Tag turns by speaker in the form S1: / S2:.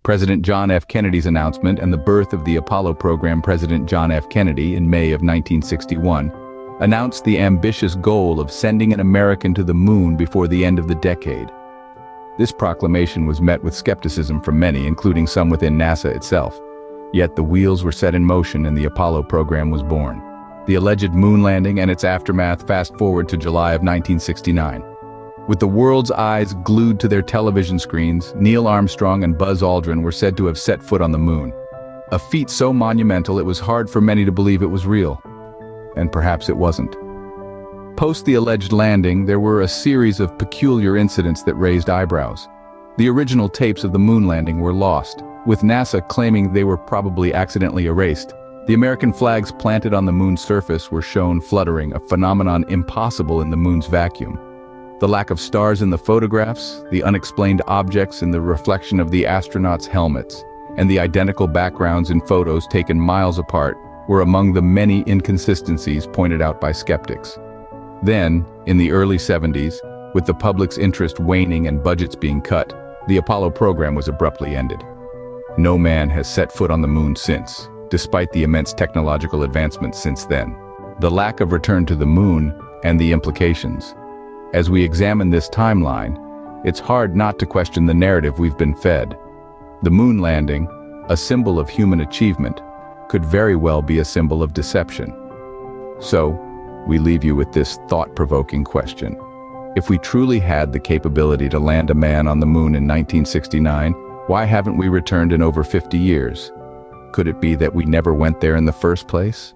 S1: President John F. Kennedy's announcement and the birth of the Apollo program. President John F. Kennedy, in May of 1961, announced the ambitious goal of sending an American to the moon before the end of the decade. This proclamation was met with skepticism from many, including some within NASA itself. Yet the wheels were set in motion and the Apollo program was born. The alleged moon landing and its aftermath fast forward to July of 1969. With the world's eyes glued to their television screens, Neil Armstrong and Buzz Aldrin were said to have set foot on the moon. A feat so monumental it was hard for many to believe it was real. And perhaps it wasn't. Post the alleged landing, there were a series of peculiar incidents that raised eyebrows. The original tapes of the moon landing were lost, with NASA claiming they were probably accidentally erased. The American flags planted on the moon's surface were shown fluttering, a phenomenon impossible in the moon's vacuum. The lack of stars in the photographs, the unexplained objects in the reflection of the astronauts' helmets, and the identical backgrounds in photos taken miles apart were among the many inconsistencies pointed out by skeptics. Then, in the early 70s, with the public's interest waning and budgets being cut, the Apollo program was abruptly ended. No man has set foot on the moon since, despite the immense technological advancements since then. The lack of return to the moon and the implications. As we examine this timeline, it's hard not to question the narrative we've been fed. The moon landing, a symbol of human achievement, could very well be a symbol of deception. So, we leave you with this thought-provoking question. If we truly had the capability to land a man on the moon in 1969, why haven't we returned in over 50 years? Could it be that we never went there in the first place?